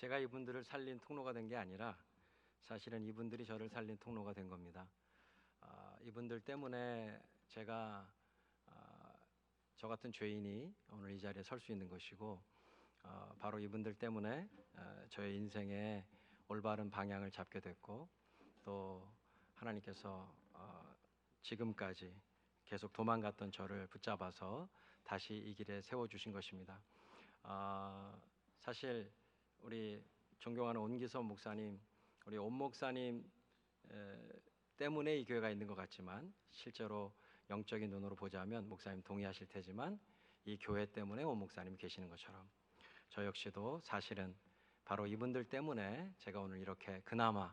제가 이분들을 살린 통로가 된 게 아니라 사실은 이분들이 저를 살린 통로가 된 겁니다. 이분들 때문에 제가 저 같은 죄인이 오늘 이 자리에 설 수 있는 것이고, 바로 이분들 때문에 저의 인생의 올바른 방향을 잡게 됐고, 또 하나님께서 지금까지 계속 도망갔던 저를 붙잡아서 다시 이 길에 세워주신 것입니다. 사실 우리 존경하는 온기선 목사님, 우리 온 목사님 때문에 이 교회가 있는 것 같지만, 실제로 영적인 눈으로 보자면 목사님 동의하실 테지만 이 교회 때문에 온 목사님이 계시는 것처럼 저 역시도 사실은 바로 이분들 때문에 제가 오늘 이렇게 그나마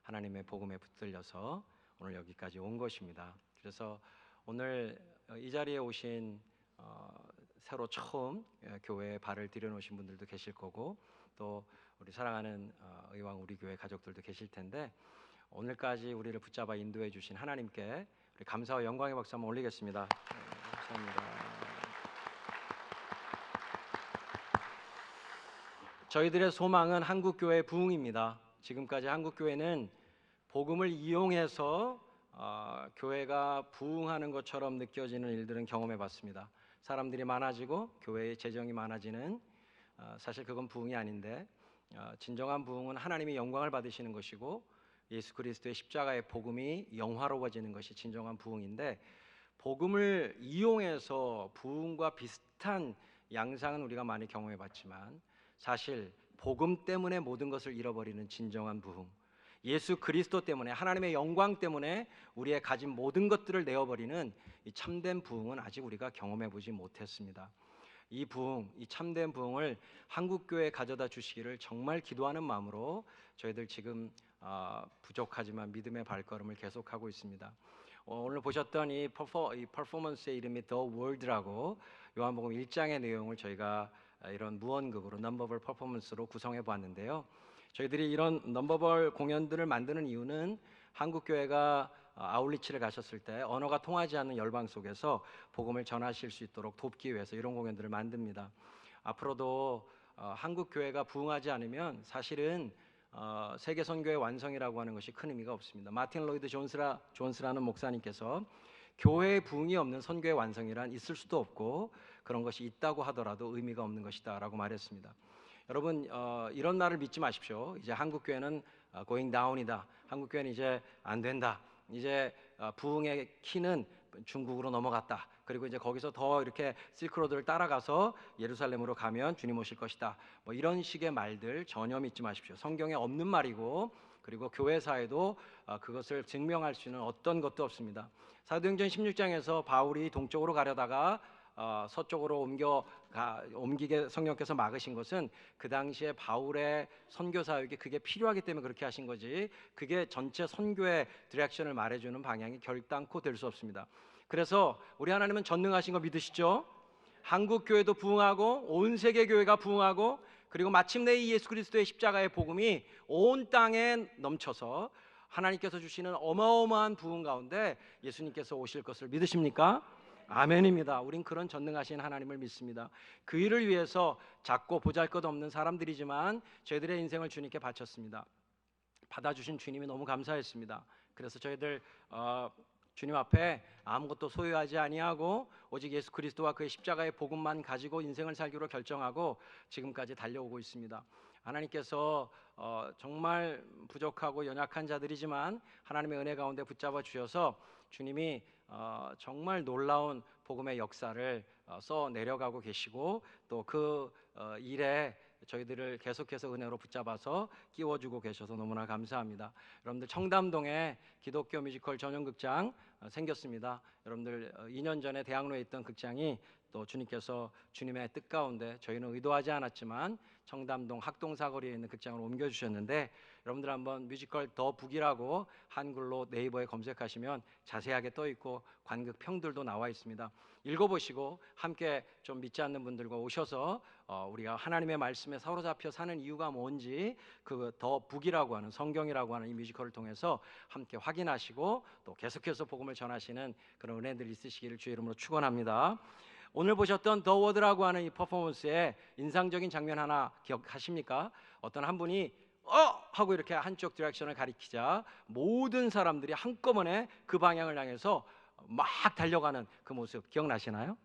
하나님의 복음에 붙들려서 오늘 여기까지 온 것입니다. 그래서 오늘 이 자리에 오신 새로 처음 교회에 발을 들여놓으신 분들도 계실 거고, 또 우리 사랑하는 의왕 우리 교회 가족들도 계실 텐데, 오늘까지 우리를 붙잡아 인도해 주신 하나님께 우리 감사와 영광의 박수 한번 올리겠습니다. 감사합니다. 저희들의 소망은 한국교회 부흥입니다. 지금까지 한국교회는 복음을 이용해서 교회가 부흥하는 것처럼 느껴지는 일들은 경험해 봤습니다. 사람들이 많아지고 교회의 재정이 많아지는, 사실 그건 부흥이 아닌데, 진정한 부흥은 하나님이 영광을 받으시는 것이고 예수 그리스도의 십자가의 복음이 영화로워지는 것이 진정한 부흥인데, 복음을 이용해서 부흥과 비슷한 양상은 우리가 많이 경험해 봤지만, 사실 복음 때문에 모든 것을 잃어버리는 진정한 부흥, 예수 그리스도 때문에, 하나님의 영광 때문에 우리의 가진 모든 것들을 내어버리는 이 참된 부흥은 아직 우리가 경험해 보지 못했습니다. 이 부흥, 이 참된 부흥을 한국교회에 가져다 주시기를 정말 기도하는 마음으로 저희들 지금 부족하지만 믿음의 발걸음을 계속하고 있습니다. 오늘 보셨던 이 퍼포먼스의 이름이 The World라고, 요한복음 1장의 내용을 저희가 이런 무언극으로 넘버벌 퍼포먼스로 구성해 보았는데요. 저희들이 이런 넘버벌 공연들을 만드는 이유는 한국교회가 아울리치를 가셨을 때 언어가 통하지 않는 열방 속에서 복음을 전하실 수 있도록 돕기 위해서 이런 공연들을 만듭니다. 앞으로도 한국교회가 부흥하지 않으면 사실은 세계 선교의 완성이라고 하는 것이 큰 의미가 없습니다. 마틴 로이드 존스라는 목사님께서 교회의 부흥이 없는 선교의 완성이란 있을 수도 없고, 그런 것이 있다고 하더라도 의미가 없는 것이다 라고 말했습니다. 여러분, 이런 말을 믿지 마십시오. 이제 한국교회는 going down이다, 한국교회는 이제 안 된다, 이제 부흥의 키는 중국으로 넘어갔다, 그리고 이제 거기서 더 이렇게 실크로드를 따라가서 예루살렘으로 가면 주님 오실 것이다, 뭐 이런 식의 말들 전혀 믿지 마십시오. 성경에 없는 말이고, 그리고 교회사에도 그것을 증명할 수 있는 어떤 것도 없습니다. 사도행전 16장에서 바울이 동쪽으로 가려다가 서쪽으로 옮기게 성령께서 막으신 것은 그 당시에 바울의 선교 사역이 그게 필요하기 때문에 그렇게 하신 거지, 그게 전체 선교의 디렉션을 말해주는 방향이 결단코 될 수 없습니다. 그래서 우리 하나님은 전능하신 거 믿으시죠? 한국 교회도 부흥하고 온 세계 교회가 부흥하고, 그리고 마침내 이 예수 그리스도의 십자가의 복음이 온 땅에 넘쳐서 하나님께서 주시는 어마어마한 부흥 가운데 예수님께서 오실 것을 믿으십니까? 아멘입니다. 우린 그런 전능하신 하나님을 믿습니다. 그 일을 위해서 작고 보잘것없는 사람들이지만 저희들의 인생을 주님께 바쳤습니다. 받아주신 주님이 너무 감사했습니다. 그래서 저희들 주님 앞에 아무것도 소유하지 아니하고 오직 예수 그리스도와 그의 십자가의 복음만 가지고 인생을 살기로 결정하고 지금까지 달려오고 있습니다. 하나님께서 정말 부족하고 연약한 자들이지만 하나님의 은혜 가운데 붙잡아 주셔서 주님이 정말 놀라운 복음의 역사를 써 내려가고 계시고, 또 그 일에 저희들을 계속해서 은혜로 붙잡아서 끼워주고 계셔서 너무나 감사합니다. 여러분들, 청담동에 기독교 뮤지컬 전용 극장 생겼습니다. 여러분들, 2년 전에 대학로에 있던 극장이 또 주님께서 주님의 뜻 가운데 저희는 의도하지 않았지만 청담동 학동사거리에 있는 극장으로 옮겨주셨는데, 여러분들 한번 뮤지컬 더 북이라고 한글로 네이버에 검색하시면 자세하게 떠있고 관객 평들도 나와 있습니다. 읽어보시고 함께 좀 믿지 않는 분들과 오셔서 우리가 하나님의 말씀에 사로잡혀 사는 이유가 뭔지, 그 더 북이라고 하는, 성경이라고 하는 이 뮤지컬을 통해서 함께 확인하시고 또 계속해서 복음을 전하시는 그런 은혜들이 있으시기를 주의 이름으로 축원합니다. 오늘 보셨던 더 워드라고 하는 이 퍼포먼스의 인상적인 장면 하나 기억하십니까? 어떤 한 분이 하고 이렇게 한쪽 디렉션을 가리키자 모든 사람들이 한꺼번에 그 방향을 향해서 막 달려가는 그 모습 기억나시나요?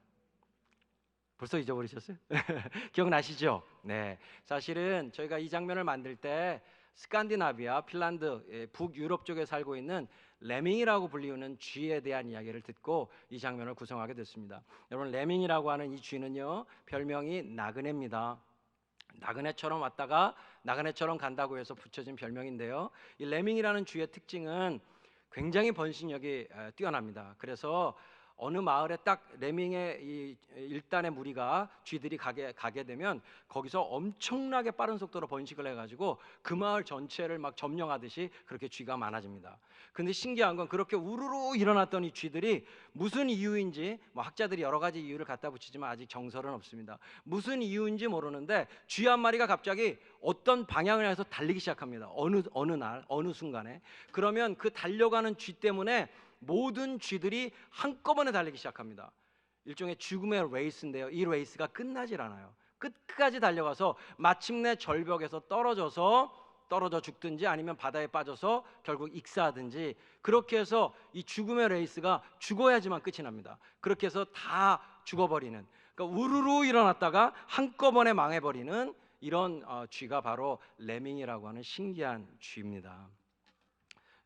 벌써 잊어버리셨어요? 기억나시죠? 네. 사실은 저희가 이 장면을 만들 때 스칸디나비아, 핀란드, 북유럽 쪽에 살고 있는 레밍이라고 불리우는 쥐에 대한 이야기를 듣고 이 장면을 구성하게 됐습니다. 여러분, 레밍이라고 하는 이 쥐는요, 별명이 나그네입니다. 나그네처럼 왔다가 나그네처럼 간다고 해서 붙여진 별명인데요. 이 레밍이라는 쥐의 특징은 굉장히 번식력이 뛰어납니다. 그래서 어느 마을에 딱 레밍의 이 일단의 무리가 쥐들이 가게 되면 거기서 엄청나게 빠른 속도로 번식을 해가지고 그 마을 전체를 막 점령하듯이 그렇게 쥐가 많아집니다. 근데 신기한 건 그렇게 우르르 일어났던 이 쥐들이 무슨 이유인지 뭐 학자들이 여러 가지 이유를 갖다 붙이지만 아직 정설은 없습니다. 무슨 이유인지 모르는데 쥐 한 마리가 갑자기 어떤 방향을 향해서 달리기 시작합니다. 어느 날 어느 순간에. 그러면 그 달려가는 쥐 때문에 모든 쥐들이 한꺼번에 달리기 시작합니다. 일종의 죽음의 레이스인데요. 이 레이스가 끝나질 않아요. 끝까지 달려가서 마침내 절벽에서 떨어져 죽든지 아니면 바다에 빠져서 결국 익사하든지 그렇게 해서 이 죽음의 레이스가 죽어야지만 끝이 납니다. 그렇게 해서 다 죽어버리는, 그러니까 우르르 일어났다가 한꺼번에 망해버리는 이런 쥐가 바로 레밍이라고 하는 신기한 쥐입니다.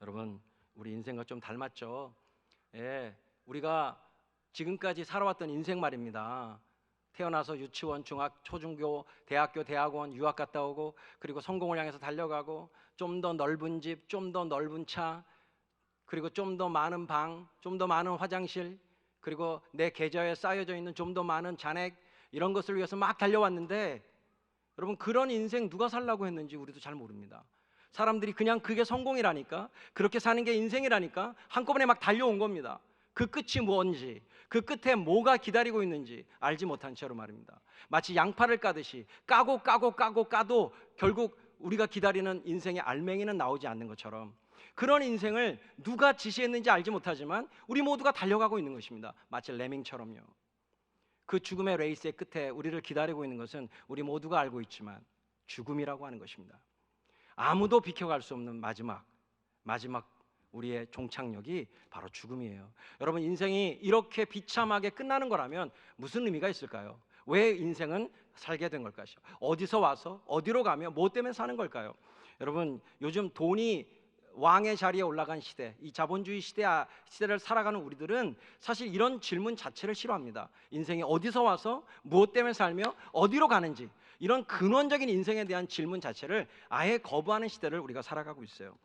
여러분, 우리 인생과 좀 닮았죠? 예, 우리가 지금까지 살아왔던 인생 말입니다. 태어나서 유치원, 중학, 초중고, 대학교, 대학원, 유학 갔다 오고 그리고 성공을 향해서 달려가고 좀 더 넓은 집, 좀 더 넓은 차, 그리고 좀 더 많은 방, 좀 더 많은 화장실, 그리고 내 계좌에 쌓여져 있는 좀 더 많은 잔액, 이런 것을 위해서 막 달려왔는데 여러분, 그런 인생 누가 살라고 했는지 우리도 잘 모릅니다. 사람들이 그냥 그게 성공이라니까, 그렇게 사는 게 인생이라니까 한꺼번에 막 달려온 겁니다. 그 끝이 뭔지, 그 끝에 뭐가 기다리고 있는지 알지 못한 채로 말입니다. 마치 양파를 까듯이 까도 결국 우리가 기다리는 인생의 알맹이는 나오지 않는 것처럼 그런 인생을 누가 지시했는지 알지 못하지만 우리 모두가 달려가고 있는 것입니다. 마치 레밍처럼요. 그 죽음의 레이스의 끝에 우리를 기다리고 있는 것은 우리 모두가 알고 있지만 죽음이라고 하는 것입니다. 아무도 비켜갈 수 없는 마지막 우리의 종착역이 바로 죽음이에요. 여러분, 인생이 이렇게 비참하게 끝나는 거라면 무슨 의미가 있을까요? 왜 인생은 살게 된 걸까요? 어디서 와서 어디로 가며 뭐 때문에 사는 걸까요? 여러분, 요즘 돈이 왕의 자리에 올라간 시대, 이 자본주의 시대를 살아가는 우리들은 사실 이런 질문 자체를 싫어합니다. 인생이 어디서 와서 무엇 때문에 살며 어디로 가는지, 이런 근원적인 인생에 대한 질문 자체를 아예 거부하는 시대를 우리가 살아가고 있어요.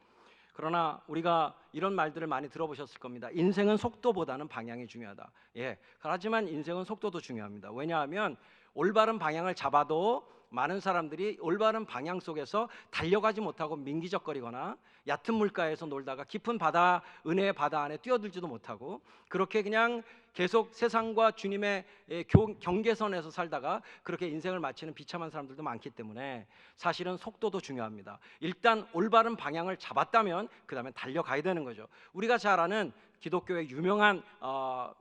그러나 우리가 이런 말들을 많이 들어보셨을 겁니다. 인생은 속도보다는 방향이 중요하다. 예, 하지만 인생은 속도도 중요합니다. 왜냐하면 올바른 방향을 잡아도 많은 사람들이 올바른 방향 속에서 달려가지 못하고 민기적거리거나 얕은 물가에서 놀다가 깊은 바다, 은혜의 바다 안에 뛰어들지도 못하고 그렇게 그냥 계속 세상과 주님의 경계선에서 살다가 그렇게 인생을 마치는 비참한 사람들도 많기 때문에 사실은 속도도 중요합니다. 일단 올바른 방향을 잡았다면 그 다음에 달려가야 되는 거죠. 우리가 잘 아는 기독교의 유명한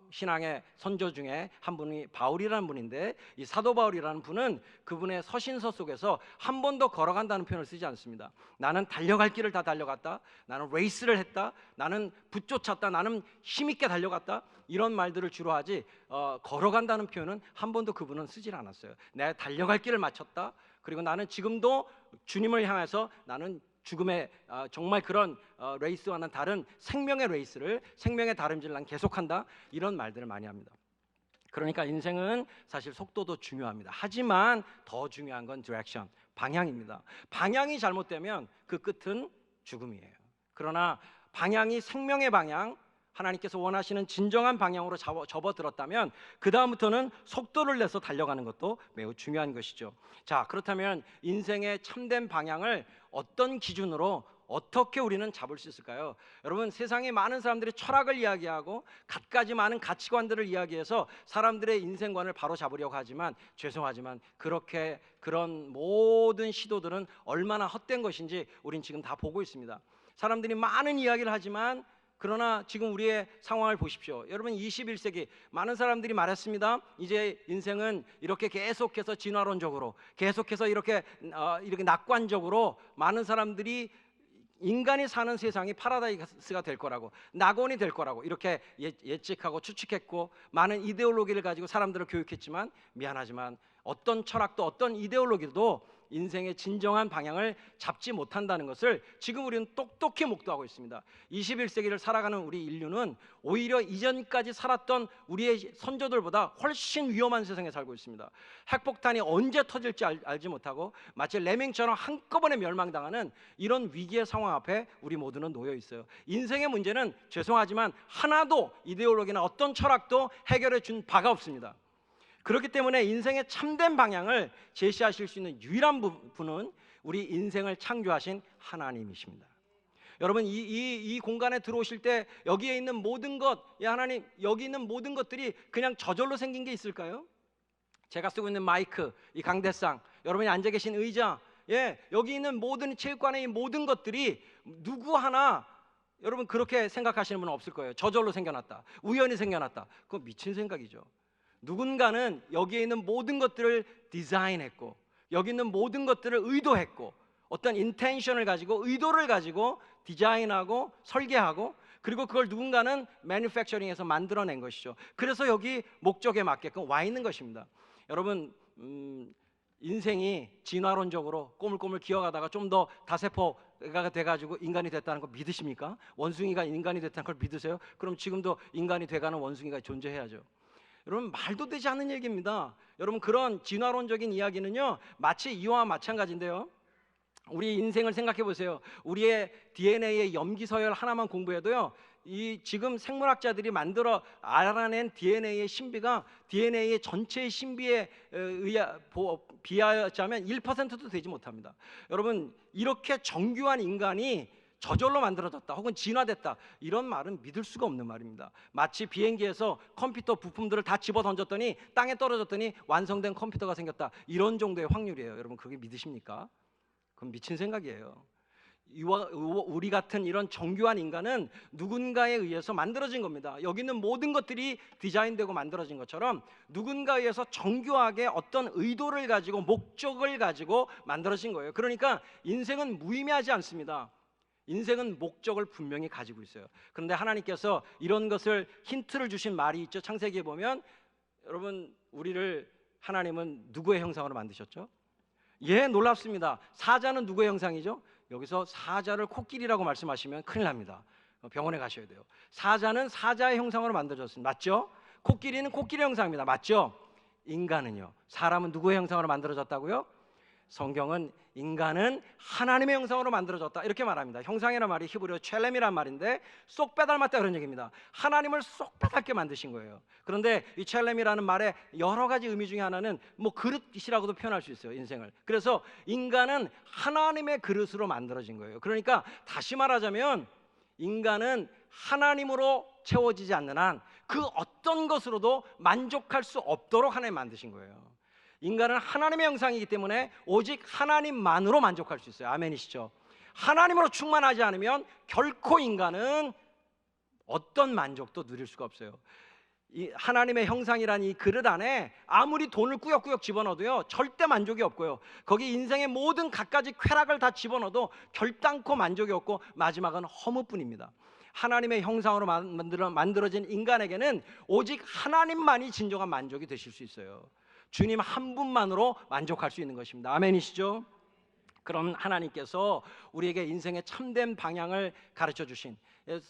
신앙의 선조 중에 한 분이 바울이라는 분인데, 이 사도 바울이라는 분은 그분의 서신서 속에서 한 번도 걸어간다는 표현을 쓰지 않습니다. 나는 달려갈 길을 다 달려갔다, 나는 레이스를 했다, 나는 붙쫓았다, 나는 힘있게 달려갔다, 이런 말들을 주로 하지 걸어간다는 표현은 한 번도 그분은 쓰질 않았어요. 내가 달려갈 길을 마쳤다, 그리고 나는 지금도 주님을 향해서 나는 죽음의 정말 그런 레이스와는 다른 생명의 레이스를, 생명의 다름질을 난 계속한다, 이런 말들을 많이 합니다. 그러니까 인생은 사실 속도도 중요합니다. 하지만 더 중요한 건 디렉션, 방향입니다. 방향이 잘못되면 그 끝은 죽음이에요. 그러나 방향이 생명의 방향, 하나님께서 원하시는 진정한 방향으로 접어들었다면 그 다음부터는 속도를 내서 달려가는 것도 매우 중요한 것이죠. 자, 그렇다면 인생의 참된 방향을 어떤 기준으로 어떻게 우리는 잡을 수 있을까요? 여러분, 세상에 많은 사람들이 철학을 이야기하고 갖가지 많은 가치관들을 이야기해서 사람들의 인생관을 바로 잡으려고 하지만 죄송하지만 그런 모든 시도들은 얼마나 헛된 것인지 우린 지금 다 보고 있습니다. 사람들이 많은 이야기를 하지만 그러나 지금 우리의 상황을 보십시오. 여러분 21세기 많은 사람들이 말했습니다. 이제 인생은 이렇게 계속해서 진화론적으로 계속해서 이렇게 낙관적으로 많은 사람들이 인간이 사는 세상이 파라다이스가 될 거라고, 낙원이 될 거라고 이렇게 예측하고 추측했고 많은 이데올로기를 가지고 사람들을 교육했지만 미안하지만 어떤 철학도 어떤 이데올로기도 인생의 진정한 방향을 잡지 못한다는 것을 지금 우리는 똑똑히 목도하고 있습니다. 21세기를 살아가는 우리 인류는 오히려 이전까지 살았던 우리의 선조들보다 훨씬 위험한 세상에 살고 있습니다. 핵폭탄이 언제 터질지 알지 못하고 마치 레밍처럼 한꺼번에 멸망당하는 이런 위기의 상황 앞에 우리 모두는 놓여 있어요. 인생의 문제는 죄송하지만 하나도 이데올로기나 어떤 철학도 해결해 준 바가 없습니다. 그렇기 때문에 인생의 참된 방향을 제시하실 수 있는 유일한 분은 우리 인생을 창조하신 하나님이십니다. 여러분 이 공간에 들어오실 때 여기에 있는 모든 것, 하나님 여기 있는 모든 것들이 그냥 저절로 생긴 게 있을까요? 제가 쓰고 있는 마이크, 이 강대상, 여러분이 앉아 계신 의자, 여기 있는 모든 체육관의 이 모든 것들이 누구 하나 여러분 그렇게 생각하시는 분은 없을 거예요. 저절로 생겨났다, 우연히 생겨났다. 그건 미친 생각이죠. 누군가는 여기에 있는 모든 것들을 디자인했고 여기 있는 모든 것들을 의도했고 어떤 인텐션을 가지고 의도를 가지고 디자인하고 설계하고 그리고 그걸 누군가는 매니팩처링해서 만들어낸 것이죠. 그래서 여기 목적에 맞게끔 와 있는 것입니다. 여러분 인생이 진화론적으로 꼬물꼬물 기어가다가 좀 더 다세포가 돼가지고 인간이 됐다는 거 믿으십니까? 원숭이가 인간이 됐다는 걸 믿으세요? 그럼 지금도 인간이 돼가는 원숭이가 존재해야죠. 여러분 말도 되지 않는 얘기입니다. 여러분 그런 진화론적인 이야기는요 마치 이와 마찬가지인데요. 우리 인생을 생각해 보세요. 우리의 DNA의 염기서열 하나만 공부해도요 이 지금 생물학자들이 만들어 알아낸 DNA의 신비가 DNA의 전체의 신비에 비하자면 1%도 되지 못합니다. 여러분 이렇게 정교한 인간이 저절로 만들어졌다 혹은 진화됐다 이런 말은 믿을 수가 없는 말입니다. 마치 비행기에서 컴퓨터 부품들을 다 집어 던졌더니 땅에 떨어졌더니 완성된 컴퓨터가 생겼다 이런 정도의 확률이에요. 여러분 그게 믿으십니까? 그건 미친 생각이에요. 우리 같은 이런 정교한 인간은 누군가에 의해서 만들어진 겁니다. 여기 있는 모든 것들이 디자인되고 만들어진 것처럼 누군가에 의해서 정교하게 어떤 의도를 가지고 목적을 가지고 만들어진 거예요. 그러니까 인생은 무의미하지 않습니다. 인생은 목적을 분명히 가지고 있어요. 그런데 하나님께서 이런 것을 힌트를 주신 말이 있죠. 창세기에 보면 여러분 하나님은 누구의 형상으로 만드셨죠? 놀랍습니다. 사자는 누구의 형상이죠? 여기서 사자를 코끼리라고 말씀하시면 큰일 납니다. 병원에 가셔야 돼요. 사자는 사자의 형상으로 만들어졌습니다. 맞죠? 코끼리는 코끼리 형상입니다. 맞죠? 인간은요, 사람은 누구의 형상으로 만들어졌다고요? 성경은 인간은 하나님의 형상으로 만들어졌다 이렇게 말합니다. 형상이라는 말이 히브리어 첼렘이란 말인데 쏙 빼닮았다 그런 얘기입니다. 하나님을 쏙 빼닮게 만드신 거예요. 그런데 이 첼렘이라는 말의 여러 가지 의미 중에 하나는 그릇이라고도 표현할 수 있어요. 인생을. 그래서 인간은 하나님의 그릇으로 만들어진 거예요. 그러니까 다시 말하자면 인간은 하나님으로 채워지지 않는 한 그 어떤 것으로도 만족할 수 없도록 하나님 만드신 거예요. 인간은 하나님의 형상이기 때문에 오직 하나님만으로 만족할 수 있어요. 아멘이시죠? 하나님으로 충만하지 않으면 결코 인간은 어떤 만족도 누릴 수가 없어요. 이 하나님의 형상이라는 이 그릇 안에 아무리 돈을 꾸역꾸역 집어넣어도요 절대 만족이 없고요, 거기 인생의 모든 갖가지 쾌락을 다 집어넣어도 결단코 만족이 없고 마지막은 허무뿐입니다. 하나님의 형상으로 만들어진 인간에게는 오직 하나님만이 진정한 만족이 되실 수 있어요. 주님 한 분만으로 만족할 수 있는 것입니다. 아멘이시죠? 그럼 하나님께서 우리에게 인생의 참된 방향을 가르쳐 주신,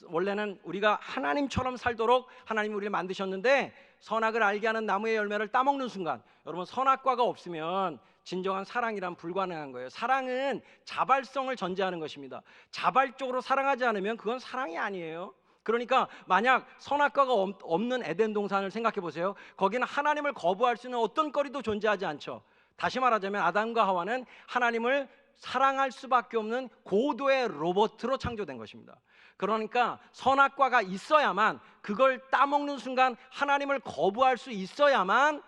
원래는 우리가 하나님처럼 살도록 하나님이 우리를 만드셨는데 선악을 알게 하는 나무의 열매를 따먹는 순간, 여러분 선악과가 없으면 진정한 사랑이란 불가능한 거예요. 사랑은 자발성을 전제하는 것입니다. 자발적으로 사랑하지 않으면 그건 사랑이 아니에요. 그러니까 만약 선악과가 없는 에덴 동산을 생각해 보세요. 거기는 하나님을 거부할 수 있는 어떤 거리도 존재하지 않죠. 다시 말하자면 아담과 하와는 하나님을 사랑할 수밖에 없는 고도의 로봇으로 창조된 것입니다. 그러니까 선악과가 있어야만, 그걸 따먹는 순간 하나님을 거부할 수 있어야만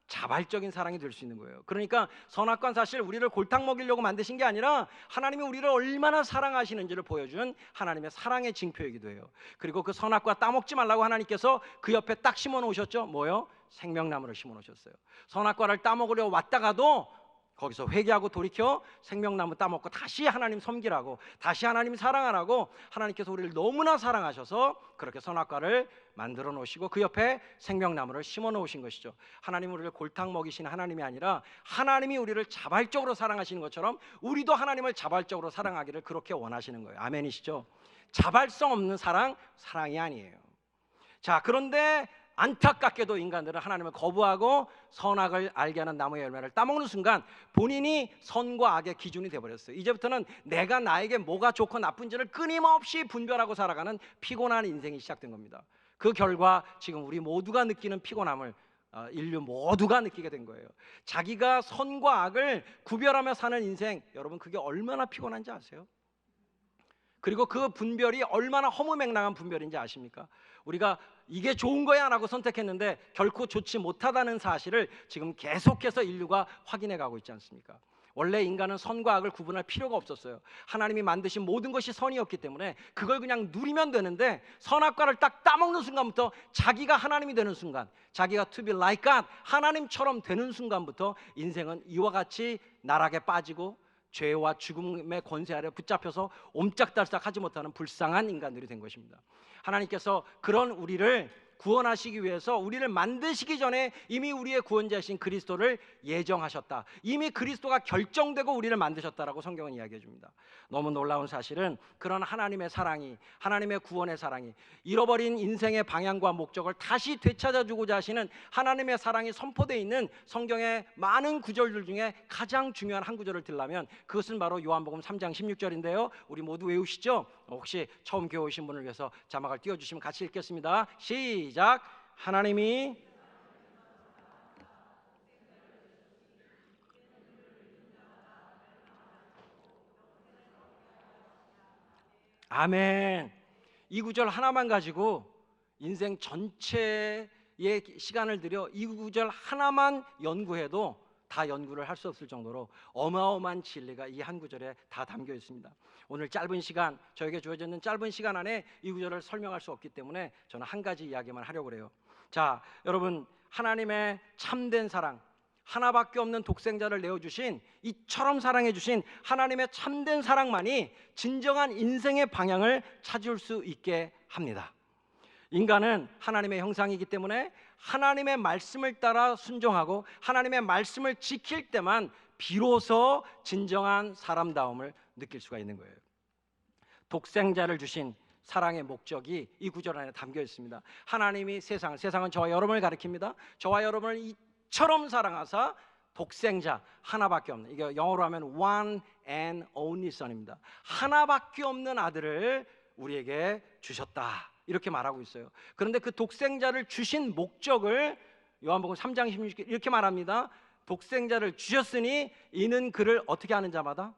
자발적인 사랑이 될 수 있는 거예요. 그러니까 선악과는 사실 우리를 골탕 먹이려고 만드신 게 아니라 하나님이 우리를 얼마나 사랑하시는지를 보여준 하나님의 사랑의 징표이기도 해요. 그리고 그 선악과 따먹지 말라고 하나님께서 그 옆에 딱 심어 놓으셨죠. 뭐요? 생명나무를 심어 놓으셨어요. 선악과를 따먹으려 왔다가도 거기서 회개하고 돌이켜 생명나무 따먹고 다시 하나님 섬기라고, 다시 하나님 사랑하라고 하나님께서 우리를 너무나 사랑하셔서 그렇게 선악과를 만들어 놓으시고 그 옆에 생명나무를 심어 놓으신 것이죠. 하나님은 우리를 골탕 먹이시는 하나님이 아니라 하나님이 우리를 자발적으로 사랑하시는 것처럼 우리도 하나님을 자발적으로 사랑하기를 그렇게 원하시는 거예요. 아멘이시죠? 자발성 없는 사랑이 아니에요. 자, 그런데 안타깝게도 인간들은 하나님을 거부하고 선악을 알게 하는 나무의 열매를 따먹는 순간 본인이 선과 악의 기준이 되어버렸어요. 이제부터는 내가 나에게 뭐가 좋고 나쁜지를 끊임없이 분별하고 살아가는 피곤한 인생이 시작된 겁니다. 그 결과 지금 우리 모두가 느끼는 피곤함을 인류 모두가 느끼게 된 거예요. 자기가 선과 악을 구별하며 사는 인생, 여러분 그게 얼마나 피곤한지 아세요? 그리고 그 분별이 얼마나 허무맹랑한 분별인지 아십니까? 우리가 이게 좋은 거야 라고 선택했는데 결코 좋지 못하다는 사실을 지금 계속해서 인류가 확인해 가고 있지 않습니까? 원래 인간은 선과 악을 구분할 필요가 없었어요. 하나님이 만드신 모든 것이 선이었기 때문에 그걸 그냥 누리면 되는데 선악과를 딱 따먹는 순간부터 자기가 하나님이 되는 순간, 자기가 to be like God, 하나님처럼 되는 순간부터 인생은 이와 같이 나락에 빠지고 죄와 죽음의 권세 아래 붙잡혀서 옴짝달싹 하지 못하는 불쌍한 인간들이 된 것입니다. 하나님께서 그런 우리를 구원하시기 위해서 우리를 만드시기 전에 이미 우리의 구원자이신 그리스도를 예정하셨다. 이미 그리스도가 결정되고 우리를 만드셨다라고 성경은 이야기해 줍니다. 너무 놀라운 사실은 그런 하나님의 사랑이, 하나님의 구원의 사랑이, 잃어버린 인생의 방향과 목적을 다시 되찾아주고자 하시는 하나님의 사랑이 선포되어 있는 성경의 많은 구절들 중에 가장 중요한 한 구절을 들라면 그것은 바로 요한복음 3장 16절인데요 우리 모두 외우시죠? 혹시 처음 교회 오신 분을 위해서 자막을 띄워주시면 같이 읽겠습니다. 시작. 하나님이 아멘. 이 구절 하나만 가지고 인생 전체의 시간을 들여 이 구절 하나만 연구해도 다 연구를 할 수 없을 정도로 어마어마한 진리가 이 한 구절에 다 담겨 있습니다. 오늘 짧은 시간, 저에게 주어지는 짧은 시간 안에 이 구절을 설명할 수 없기 때문에 저는 한 가지 이야기만 하려고 그래요. 자, 여러분 하나님의 참된 사랑, 하나밖에 없는 독생자를 내어주신, 이처럼 사랑해 주신 하나님의 참된 사랑만이 진정한 인생의 방향을 찾을 수 있게 합니다. 인간은 하나님의 형상이기 때문에 하나님의 말씀을 따라 순종하고 하나님의 말씀을 지킬 때만 비로소 진정한 사람다움을 느낄 수가 있는 거예요. 독생자를 주신 사랑의 목적이 이 구절 안에 담겨 있습니다. 하나님이 세상은 저와 여러분을 가리킵니다. 저와 여러분을 이처럼 사랑하사 독생자 하나밖에 없는, 이게 영어로 하면 one and only son입니다. 하나밖에 없는 아들을 우리에게 주셨다, 이렇게 말하고 있어요. 그런데 그 독생자를 주신 목적을 요한복음 3장 16절 이렇게 말합니다. 독생자를 주셨으니 이는 그를 어떻게 하는 자마다?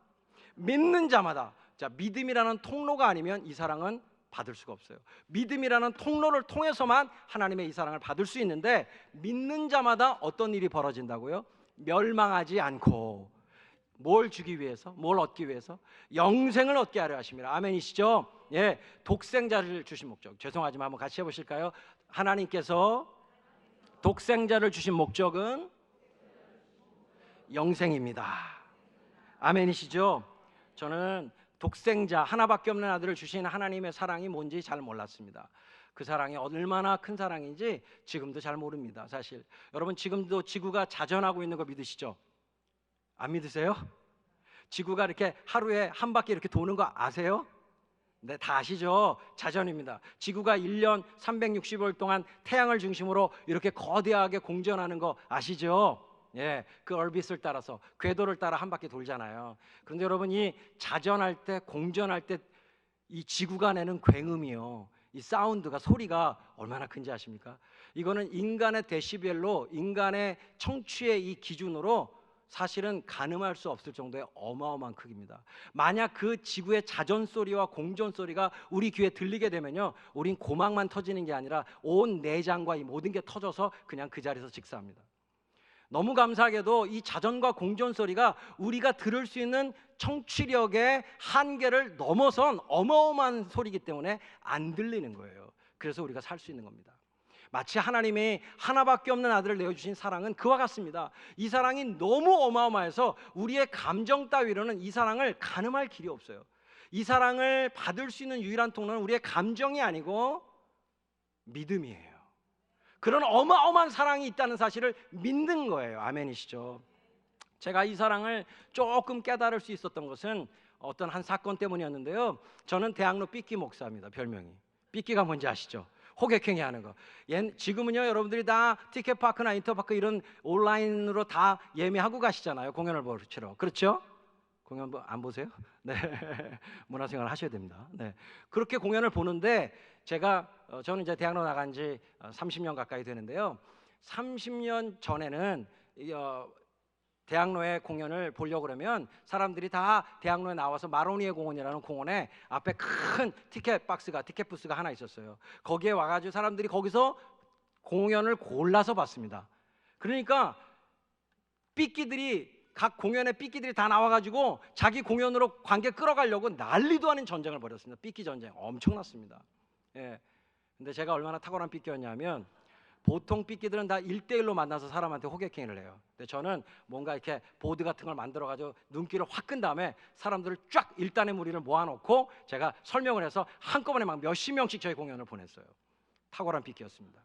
믿는 자마다. 자, 믿음이라는 통로가 아니면 이 사랑은 받을 수가 없어요. 믿음이라는 통로를 통해서만 하나님의 이 사랑을 받을 수 있는데 믿는 자마다 어떤 일이 벌어진다고요? 멸망하지 않고 뭘 주기 위해서? 뭘 얻기 위해서? 영생을 얻게 하려 하십니다. 아멘이시죠? 예, 독생자를 주신 목적. 죄송하지만 한번 같이 해보실까요? 하나님께서 독생자를 주신 목적은 영생입니다. 아멘이시죠? 저는 독생자 하나밖에 없는 아들을 주신 하나님의 사랑이 뭔지 잘 몰랐습니다. 그 사랑이 얼마나 큰 사랑인지 지금도 잘 모릅니다. 사실 여러분 지금도 지구가 자전하고 있는 거 믿으시죠? 안 믿으세요? 지구가 이렇게 하루에 한 바퀴 이렇게 도는 거 아세요? 네, 다 아시죠? 자전입니다. 지구가 1년 360일 동안 태양을 중심으로 이렇게 거대하게 공전하는 거 아시죠? 예, 그 얼빗을 따라서 궤도를 따라 한 바퀴 돌잖아요. 그런데 여러분 이 자전할 때, 공전할 때 이 지구가 내는 굉음이요, 이 사운드가, 소리가 얼마나 큰지 아십니까? 이거는 인간의 데시벨로, 인간의 청취의 이 기준으로 사실은 가늠할 수 없을 정도의 어마어마한 크기입니다. 만약 그 지구의 자전 소리와 공전 소리가 우리 귀에 들리게 되면요, 우린 고막만 터지는 게 아니라 온 내장과 이 모든 게 터져서 그냥 그 자리에서 직사합니다. 너무 감사하게도 이 자전과 공전 소리가 우리가 들을 수 있는 청취력의 한계를 넘어선 어마어마한 소리이기 때문에 안 들리는 거예요. 그래서 우리가 살 수 있는 겁니다. 마치 하나님이 하나밖에 없는 아들을 내어주신 사랑은 그와 같습니다. 이 사랑이 너무 어마어마해서 우리의 감정 따위로는 이 사랑을 가늠할 길이 없어요. 이 사랑을 받을 수 있는 유일한 통로는 우리의 감정이 아니고 믿음이에요. 그런 어마어마한 사랑이 있다는 사실을 믿는 거예요. 아멘이시죠? 제가 이 사랑을 조금 깨달을 수 있었던 것은 어떤 한 사건 때문이었는데요. 저는 대학로 삐끼 목사입니다. 별명이. 삐끼가 뭔지 아시죠? 호객행위 하는 거. 지금은요, 여러분들이 다 티켓파크나 인터파크 이런 온라인으로 다 예매하고 가시잖아요. 공연을 보러. 그렇죠? 공연 안 보세요? 네. 문화생활 하셔야 됩니다. 네. 그렇게 공연을 보는데 저는 이제 대학로 나간 지 30년 가까이 되는데요. 30년 전에는 대학로에 공연을 보려고 그러면 사람들이 다 대학로에 나와서 마로니에 공원이라는 공원에 앞에 큰 티켓 부스가 하나 있었어요. 거기에 와가지고 사람들이 거기서 공연을 골라서 봤습니다. 그러니까 각 공연에 삐끼들이 다 나와가지고 자기 공연으로 관객 끌어가려고 난리도 아닌 전쟁을 벌였습니다. 삐끼 전쟁 엄청났습니다. 예. 근데 제가 얼마나 탁월한 삐끼였냐면 보통 삐끼들은 다 1대1로 만나서 사람한테 호객행위를 해요. 근데 저는 뭔가 이렇게 보드 같은 걸 만들어가지고 눈길을 확 끈 다음에 사람들을 쫙 일단의 무리를 모아놓고 제가 설명을 해서 한꺼번에 막 몇십 명씩 저희 공연을 보냈어요. 탁월한 삐끼였습니다.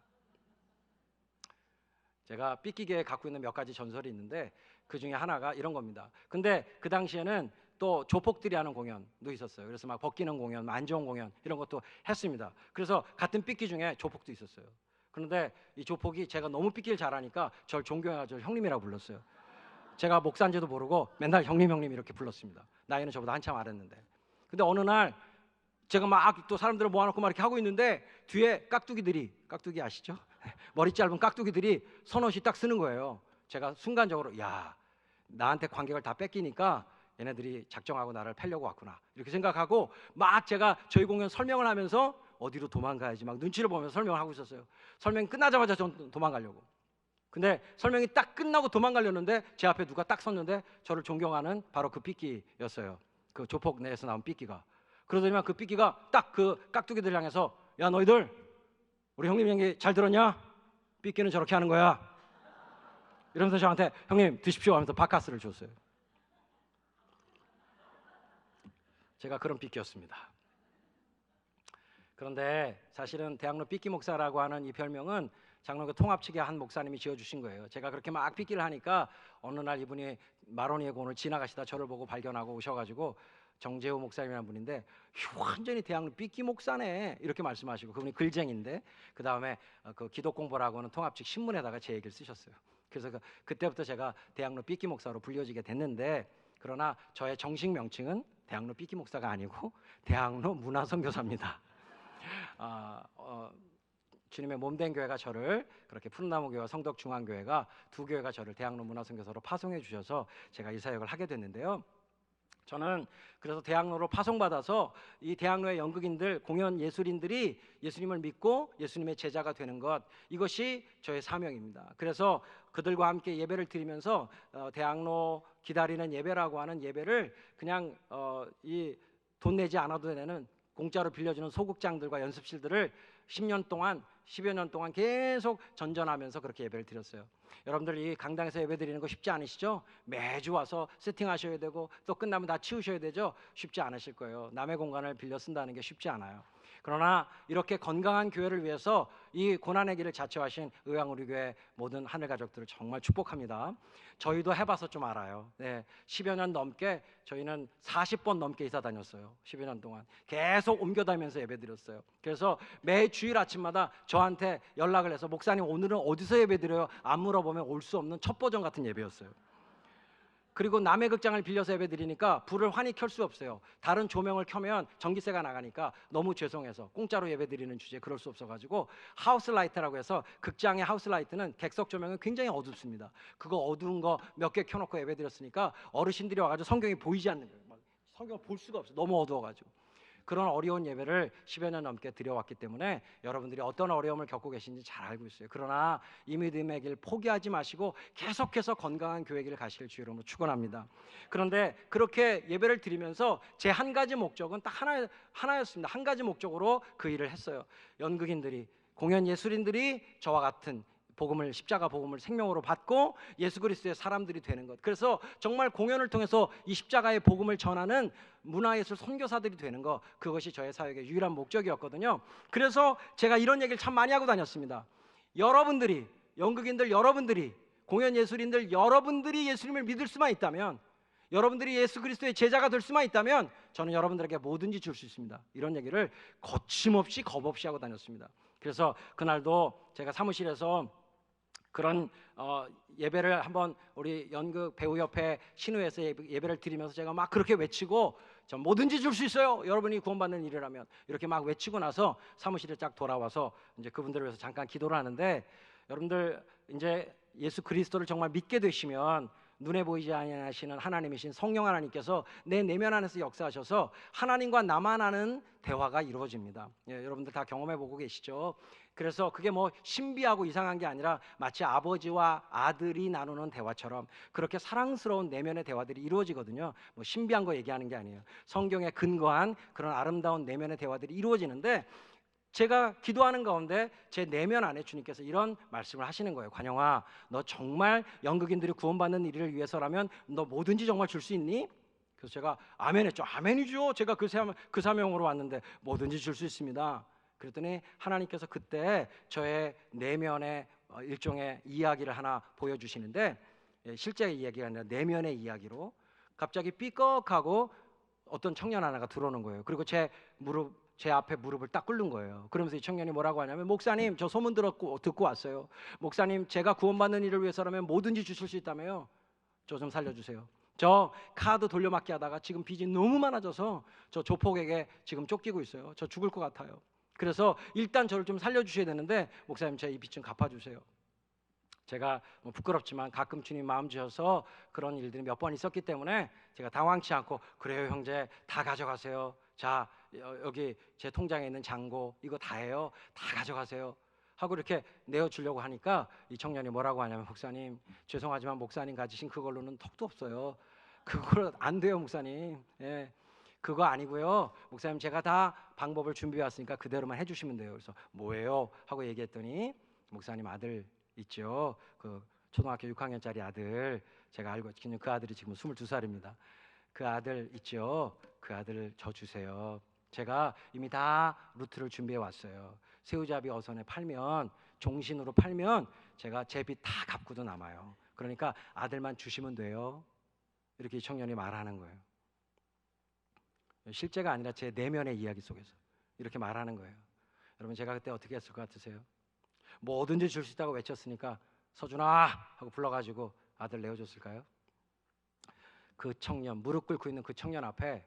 제가 삐끼계에 갖고 있는 몇 가지 전설이 있는데 그 중에 하나가 이런 겁니다. 근데 그 당시에는 또 조폭들이 하는 공연도 있었어요. 그래서 막 벗기는 공연, 안 좋은 공연 이런 것도 했습니다. 그래서 같은 삐끼 중에 조폭도 있었어요. 그런데 이 조폭이 제가 너무 삐끼를 잘하니까 저를 존경해가지고 형님이라고 불렀어요. 제가 목사인지도 모르고 맨날 형님 이렇게 불렀습니다. 나이는 저보다 한참 어렸는데. 근데 어느 날 제가 막 또 사람들을 모아놓고 막 이렇게 하고 있는데 뒤에 깍두기 아시죠? 머리 짧은 깍두기들이 선옷이 딱 쓰는 거예요. 제가 순간적으로 야, 나한테 관객을 다 뺏기니까 얘네들이 작정하고 나를 패려고 왔구나 이렇게 생각하고 막 제가 저희 공연 설명을 하면서 어디로 도망가야지 막 눈치를 보면서 설명을 하고 있었어요. 설명이 끝나자마자 전 도망가려고. 근데 설명이 딱 끝나고 도망가려는데 제 앞에 누가 딱 섰는데 저를 존경하는 바로 그 삐끼였어요. 그 조폭 내에서 나온 삐끼가. 그러더니만 그 삐끼가 딱 그 깍두기들 향해서 야, 너희들 우리 형님 얘기 잘 들었냐? 삐끼는 저렇게 하는 거야. 이러면서 저한테 형님 드십시오 하면서 바카스를 줬어요. 제가 그런 삐끼였습니다. 그런데 사실은 대학로 삐끼 목사라고 하는 이 별명은 장로교 통합 측의 한 목사님이 지어주신 거예요. 제가 그렇게 막 삐끼를 하니까 어느 날 이분이 마로니에 공원을 지나가시다 저를 보고 발견하고 오셔가지고 정재호 목사님이라는 분인데 완전히 대학로 삐끼 목사네 이렇게 말씀하시고 그분이 글쟁인데 그 다음에 그 기독 공부라고 하는 통합 측 신문에다가 제 얘기를 쓰셨어요. 그래서 그때부터 제가 대학로 삐끼 목사로 불려지게 됐는데 그러나 저의 정식 명칭은 대학로 삐끼 목사가 아니고 대학로 문화선교사입니다. 주님의 몸된 교회가 저를 그렇게 푸른나무교회와 성덕중앙교회가 두 교회가 저를 대학로 문화선교사로 파송해 주셔서 제가 이 사역을 하게 됐는데요. 저는 그래서 대학로로 파송받아서 이 대학로의 연극인들, 공연 예술인들이 예수님을 믿고 예수님의 제자가 되는 것, 이것이 저의 사명입니다. 그래서 그들과 함께 예배를 드리면서 대학로 기다리는 예배라고 하는 예배를 그냥 이 돈 내지 않아도 되는 공짜로 빌려주는 소극장들과 연습실들을 10년 동안 10여 년 동안 계속 전전하면서 그렇게 예배를 드렸어요. 여러분들 이 강당에서 예배 드리는 거 쉽지 않으시죠? 매주 와서 세팅하셔야 되고 또 끝나면 다 치우셔야 되죠? 쉽지 않으실 거예요. 남의 공간을 빌려 쓴다는 게 쉽지 않아요. 그러나 이렇게 건강한 교회를 위해서 이 고난의 길을 자처하신 의왕우리교회 모든 하늘 가족들을 정말 축복합니다. 저희도 해봐서 좀 알아요. 네, 10여 년 넘게 저희는 40번 넘게 이사 다녔어요. 10여 년 동안 계속 옮겨다니면서 예배드렸어요. 그래서 매 주일 아침마다 저한테 연락을 해서 목사님 오늘은 어디서 예배드려요? 안 물어보면 올 수 없는 첫 버전 같은 예배였어요. 그리고 남의 극장을 빌려서 예배드리니까 불을 환히 켤 수 없어요. 다른 조명을 켜면 전기세가 나가니까 너무 죄송해서 공짜로 예배드리는 주제에 그럴 수 없어가지고 하우스라이트라고 해서 극장의 하우스라이트는 객석 조명은 굉장히 어둡습니다. 그거 어두운 거 몇 개 켜놓고 예배드렸으니까 어르신들이 와가지고 성경이 보이지 않는 거예요. 성경을 볼 수가 없어요. 너무 어두워가지고. 그런 어려운 예배를 10여 년 넘게 드려왔기 때문에 여러분들이 어떤 어려움을 겪고 계신지 잘 알고 있어요. 그러나 이 믿음의 길 포기하지 마시고 계속해서 건강한 교회 길 가시길 주 이름으로 축원합니다. 그런데 그렇게 예배를 드리면서 제 한 가지 목적은 딱 하나였습니다. 한 가지 목적으로 그 일을 했어요. 연극인들이, 공연 예술인들이 저와 같은 십자가 복음을 생명으로 받고 예수 그리스도의 사람들이 되는 것. 그래서 정말 공연을 통해서 이 십자가의 복음을 전하는 문화예술 선교사들이 되는 것, 그것이 저의 사역의 유일한 목적이었거든요. 그래서 제가 이런 얘기를 참 많이 하고 다녔습니다. 여러분들이, 연극인들 여러분들이, 공연 예술인들 여러분들이 예수님을 믿을 수만 있다면, 여러분들이 예수 그리스도의 제자가 될 수만 있다면 저는 여러분들에게 뭐든지 줄 수 있습니다. 이런 얘기를 거침없이 겁없이 하고 다녔습니다. 그래서 그날도 제가 사무실에서 그런 예배를 한번 우리 연극 배우협회 신우에서 예배를 드리면서 제가 막 그렇게 외치고, 저 뭐든지 줄 수 있어요, 여러분이 구원받는 일이라면, 이렇게 막 외치고 나서 사무실에 쫙 돌아와서 이제 그분들을 위해서 잠깐 기도를 하는데, 여러분들 이제 예수 그리스도를 정말 믿게 되시면 눈에 보이지 아니하시는 하나님이신 성령 하나님께서 내 내면 안에서 역사하셔서 하나님과 나만 아는 대화가 이루어집니다. 예, 여러분들 다 경험해 보고 계시죠? 그래서 그게 뭐 신비하고 이상한 게 아니라 마치 아버지와 아들이 나누는 대화처럼 그렇게 사랑스러운 내면의 대화들이 이루어지거든요. 뭐 신비한 거 얘기하는 게 아니에요. 성경에 근거한 그런 아름다운 내면의 대화들이 이루어지는데, 제가 기도하는 가운데 제 내면 안에 주님께서 이런 말씀을 하시는 거예요. 관영아, 너 정말 연극인들이 구원받는 일을 위해서라면 너 뭐든지 정말 줄 수 있니? 그래서 제가 아멘했죠. 아멘이죠. 제가 그 사명으로 왔는데 뭐든지 줄 수 있습니다. 그랬더니 하나님께서 그때 저의 내면의 일종의 이야기를 하나 보여주시는데, 실제 이야기가 아니라 내면의 이야기로 갑자기 삐걱하고 어떤 청년 하나가 들어오는 거예요. 그리고 제 앞에 무릎을 딱 꿇는 거예요. 그러면서 이 청년이 뭐라고 하냐면, 목사님, 저 소문 듣고 왔어요. 목사님, 제가 구원받는 일을 위해서라면 뭐든지 주실 수 있다며요. 저 좀 살려주세요. 저 카드 돌려막기 하다가 지금 빚이 너무 많아져서 저 조폭에게 지금 쫓기고 있어요. 저 죽을 것 같아요. 그래서 일단 저를 좀 살려주셔야 되는데, 목사님, 제 이 빚 좀 갚아주세요. 제가 뭐 부끄럽지만 가끔 주님 마음 주셔서 그런 일들이 몇 번 있었기 때문에 제가 당황치 않고, 그래요 형제, 다 가져가세요. 자, 여기 제 통장에 있는 잔고 이거 다예요. 다 가져가세요 하고 이렇게 내어주려고 하니까 이 청년이 뭐라고 하냐면, 목사님, 죄송하지만 목사님 가지신 그걸로는 턱도 없어요. 그걸 안 돼요 목사님. 예, 그거 아니고요 목사님, 제가 다 방법을 준비해 왔으니까 그대로만 해주시면 돼요. 그래서 뭐예요 하고 얘기했더니, 목사님 아들 있죠, 그 초등학교 6학년짜리 아들, 제가 알고 있는 그 아들이 지금 22살입니다. 그 아들 있죠, 그 아들 저 주세요. 제가 이미 다 루트를 준비해 왔어요. 새우잡이 어선에 팔면, 종신으로 팔면 제가 제 빚 다 갚고도 남아요. 그러니까 아들만 주시면 돼요. 이렇게 이 청년이 말하는 거예요. 실제가 아니라 제 내면의 이야기 속에서 이렇게 말하는 거예요. 여러분, 제가 그때 어떻게 했을 것 같으세요? 뭐든지 줄 수 있다고 외쳤으니까 서준아 하고 불러가지고 아들 내어줬을까요? 그 청년, 무릎 꿇고 있는 그 청년 앞에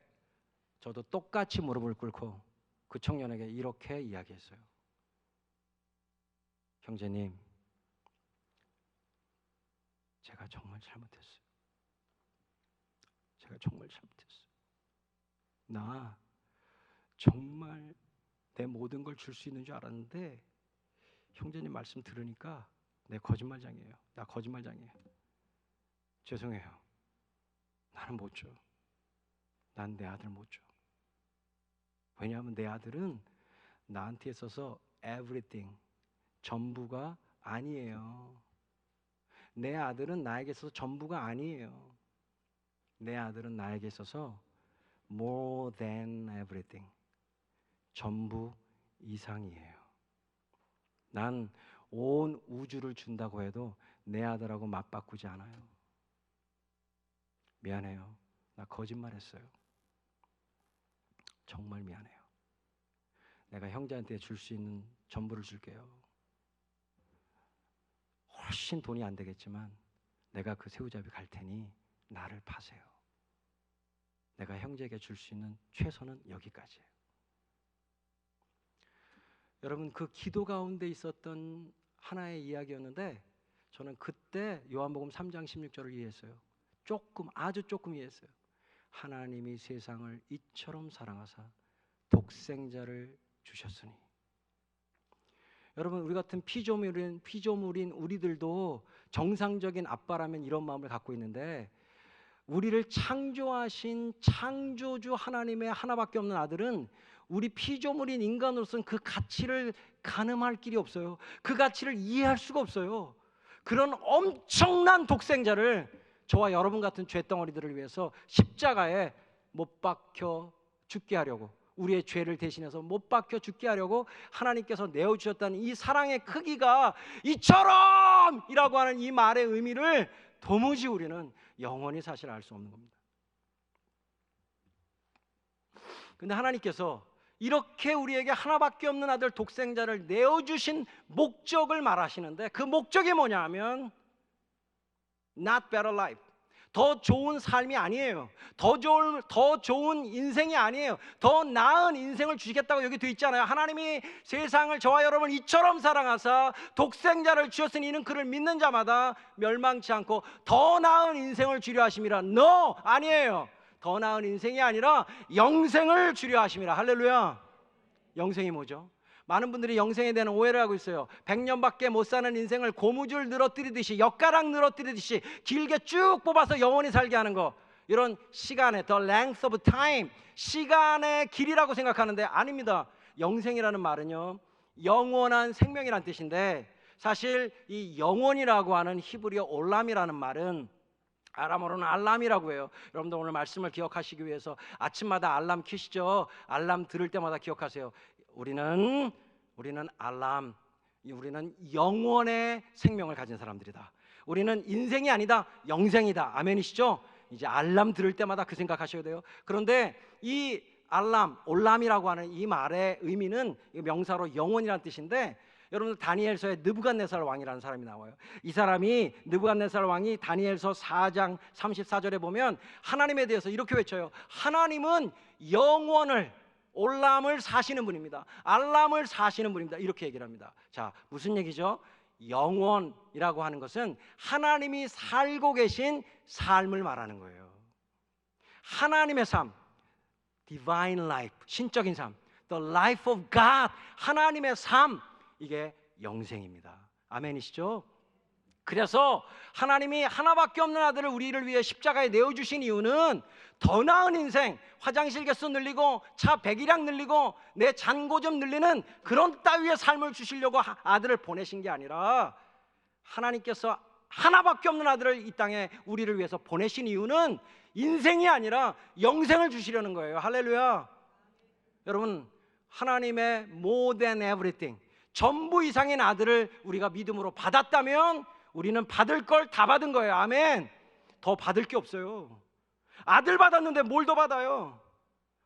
저도 똑같이 무릎을 꿇고 그 청년에게 이렇게 이야기했어요. 형제님, 제가 정말 잘못했어요. 제가 정말 잘못했어요. 나 정말 내 모든 걸 줄 수 있는 줄 알았는데 형제님 말씀 들으니까 내 거짓말장이에요. 나 거짓말장이에요. 죄송해요. 나는 못 줘. 난 내 아들 못 줘. 왜냐하면 내 아들은 나한테 있어서 everything, 전부가 아니에요. 내 아들은 나에게 있어서 전부가 아니에요. 내 아들은 나에게 있어서 more than everything, 전부 이상이에요. 난 온 우주를 준다고 해도 내 아들하고 맞바꾸지 않아요. 미안해요. 나 거짓말했어요. 정말 미안해요. 내가 형제한테 줄 수 있는 전부를 줄게요. 훨씬 돈이 안 되겠지만 내가 그 새우잡이 갈 테니 나를 파세요. 내가 형제에게 줄 수 있는 최소는 여기까지예요. 여러분, 그 기도 가운데 있었던 하나의 이야기였는데, 저는 그때 요한복음 3장 16절을 이해했어요. 아주 조금 이해했어요. 하나님이 세상을 이처럼 사랑하사 독생자를 주셨으니. 여러분, 우리 같은 피조물인 우리들도 정상적인 아빠라면 이런 마음을 갖고 있는데, 우리를 창조하신 창조주 하나님의 하나밖에 없는 아들은 우리 피조물인 인간으로서는 그 가치를 가늠할 길이 없어요. 그 가치를 이해할 수가 없어요. 그런 엄청난 독생자를 저와 여러분 같은 죄덩어리들을 위해서 십자가에 못 박혀 죽게 하려고, 우리의 죄를 대신해서 못 박혀 죽게 하려고 하나님께서 내어주셨다는 이 사랑의 크기가, 이처럼 이라고 하는 이 말의 의미를 도무지 우리는 영원히 사실 알 수 없는 겁니다. 근데 하나님께서 이렇게 우리에게 하나밖에 없는 아들 독생자를 내어주신 목적을 말하시는데, 그 목적이 뭐냐 하면 not better life, 더 좋은 삶이 아니에요. 더 좋은 인생이 아니에요. 더 나은 인생을 주시겠다고 여기 돼 있잖아요. 하나님이 세상을 저와 여러분을 이처럼 사랑하사 독생자를 주셨으니 이는 그를 믿는 자마다 멸망치 않고 더 나은 인생을 주려 하심이라. No, 아니에요. 더 나은 인생이 아니라 영생을 주려 하심이라. 할렐루야. 영생이 뭐죠? 많은 분들이 영생에 대한 오해를 하고 있어요. 100년밖에 못 사는 인생을 고무줄 늘어뜨리듯이, 엿가락 늘어뜨리듯이 길게 쭉 뽑아서 영원히 살게 하는 거, 이런 시간의 the length of time, 시간의 길이라고 생각하는데 아닙니다. 영생이라는 말은요, 영원한 생명이란 뜻인데, 사실 이 영원이라고 하는 히브리어 올람이라는 말은 아람어로는 알람이라고 해요. 여러분들 오늘 말씀을 기억하시기 위해서 아침마다 알람 켜시죠? 알람 들을 때마다 기억하세요. 우리는 알람, 우리는 영원의 생명을 가진 사람들이다. 우리는 인생이 아니다, 영생이다. 아멘이시죠? 이제 알람 들을 때마다 그 생각하셔야 돼요. 그런데 이 알람, 올람이라고 하는 이 말의 의미는 명사로 영원이라는 뜻인데, 여러분들 다니엘서에 느부갓네살 왕이라는 사람이 나와요. 이 사람이, 느부갓네살 왕이 다니엘서 4장 34절에 보면 하나님에 대해서 이렇게 외쳐요. 하나님은 영원을, 올람을 사시는 분입니다. 알람을 사시는 분입니다. 이렇게 얘기를 합니다. 자, 무슨 얘기죠? 영원이라고 하는 것은 하나님이 살고 계신 삶을 말하는 거예요. 하나님의 삶, divine life, 신적인 삶, the life of God, 하나님의 삶, 이게 영생입니다. 아멘이시죠? 그래서 하나님이 하나밖에 없는 아들을 우리를 위해 십자가에 내어주신 이유는 더 나은 인생, 화장실 개수 늘리고 차 배기량 늘리고 내 잔고 좀 늘리는 그런 따위의 삶을 주시려고 아들을 보내신 게 아니라, 하나님께서 하나밖에 없는 아들을 이 땅에 우리를 위해서 보내신 이유는 인생이 아니라 영생을 주시려는 거예요. 할렐루야. 여러분, 하나님의 more than everything, 전부 이상인 아들을 우리가 믿음으로 받았다면 우리는 받을 걸 다 받은 거예요. 아멘. 더 받을 게 없어요. 아들 받았는데 뭘 더 받아요?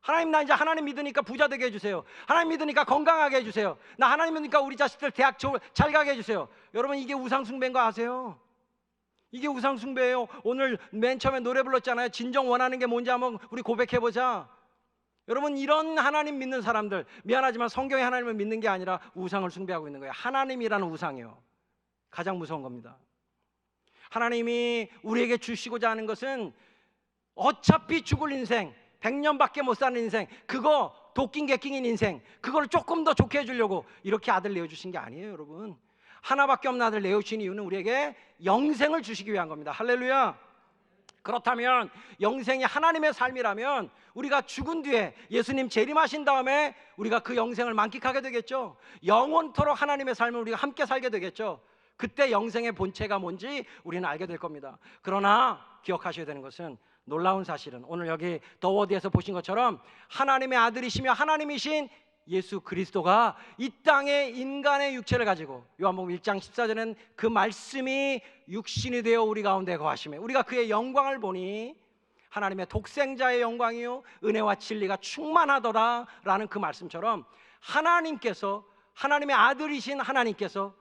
하나님, 나 이제 하나님 믿으니까 부자 되게 해주세요. 하나님 믿으니까 건강하게 해주세요. 나 하나님 믿으니까 우리 자식들 대학 잘 가게 해주세요. 여러분, 이게 우상숭배인 거 아세요? 이게 우상숭배예요. 오늘 맨 처음에 노래 불렀잖아요. 진정 원하는 게 뭔지 한번 우리 고백해보자. 여러분, 이런 하나님 믿는 사람들, 미안하지만 성경의 하나님을 믿는 게 아니라 우상을 숭배하고 있는 거예요. 하나님이라는 우상이요, 가장 무서운 겁니다. 하나님이 우리에게 주시고자 하는 것은 어차피 죽을 인생, 100년밖에 못 사는 인생, 그거 도끼 개끼인 인생, 그걸 조금 더 좋게 해주려고 이렇게 아들 내어주신 게 아니에요. 여러분, 하나밖에 없는 아들 내어주신 이유는 우리에게 영생을 주시기 위한 겁니다. 할렐루야. 그렇다면 영생이 하나님의 삶이라면 우리가 죽은 뒤에 예수님 재림하신 다음에 우리가 그 영생을 만끽하게 되겠죠. 영원토록 하나님의 삶을 우리가 함께 살게 되겠죠. 그때 영생의 본체가 뭔지 우리는 알게 될 겁니다. 그러나 기억하셔야 되는 것은, 놀라운 사실은 오늘 여기 더 워드에서 보신 것처럼 하나님의 아들이시며 하나님이신 예수 그리스도가 이 땅에 인간의 육체를 가지고, 요한복음 1장 14절에는 그 말씀이 육신이 되어 우리 가운데 거하시매 우리가 그의 영광을 보니 하나님의 독생자의 영광이요 은혜와 진리가 충만하더라 라는 그 말씀처럼, 하나님께서, 하나님의 아들이신 하나님께서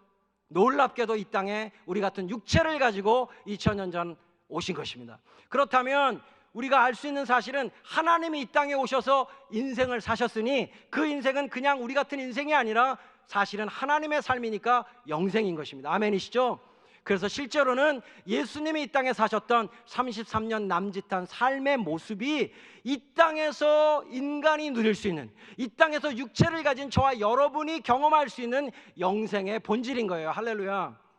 놀랍게도 이 땅에 우리 같은 육체를 가지고 2000년 전 오신 것입니다. 그렇다면 우리가 알 수 있는 사실은 하나님이 이 땅에 오셔서 인생을 사셨으니 그 인생은 그냥 우리 같은 인생이 아니라 사실은 하나님의 삶이니까 영생인 것입니다. 아멘이시죠? 그래서 실제로는 예수님이 이 땅에 사셨던 33년 남짓한 삶의 모습이 이 땅에서 인간이 누릴 수 있는, 이 땅에서 육체를 가진 저와 여러분이 경험할 수 있는 영생의 본질인 거예요. 할렐루야.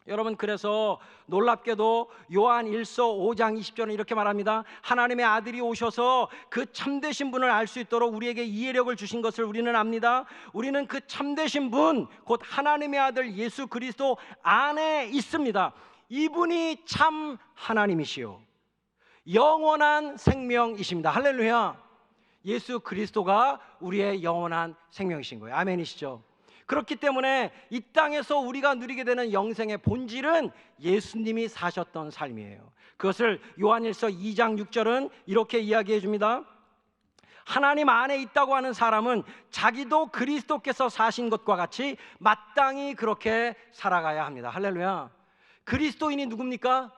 여러분, 그래서 놀랍게도 요한 1서 5장 20절은 이렇게 말합니다. 하나님의 아들이 오셔서 그 참되신 분을 알 수 있도록 우리에게 이해력을 주신 것을 우리는 압니다. 우리는 그 참되신 분, 곧 하나님의 아들 예수 그리스도 안에 있습니다. 이분이 참 하나님이시요 영원한 생명이십니다. 할렐루야. 예수 그리스도가 우리의 영원한 생명이신 거예요. 아멘이시죠? 그렇기 때문에 이 땅에서 우리가 누리게 되는 영생의 본질은 예수님이 사셨던 삶이에요. 그것을 요한일서 2장 6절은 이렇게 이야기해 줍니다. 하나님 안에 있다고 하는 사람은 자기도 그리스도께서 사신 것과 같이 마땅히 그렇게 살아가야 합니다. 할렐루야. 그리스도인이 누굽니까?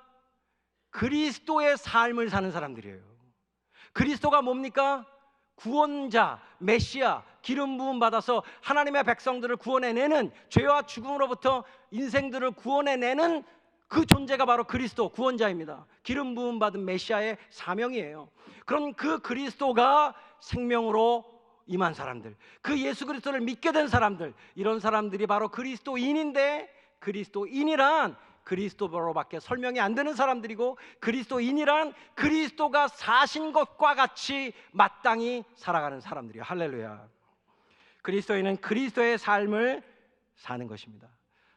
그리스도의 삶을 사는 사람들이에요. 그리스도가 뭡니까? 구원자, 메시아, 기름 부음 받아서 하나님의 백성들을 구원해내는, 죄와 죽음으로부터 인생들을 구원해내는 그 존재가 바로 그리스도, 구원자입니다. 기름 부음 받은 메시아의 사명이에요. 그런 그 그리스도가 생명으로 임한 사람들, 그 예수 그리스도를 믿게 된 사람들, 이런 사람들이 바로 그리스도인인데, 그리스도인이란 그리스도로밖에 설명이 안 되는 사람들이고, 그리스도인이란 그리스도가 사신 것과 같이 마땅히 살아가는 사람들이에요. 할렐루야. 그리스도인은 그리스도의 삶을 사는 것입니다.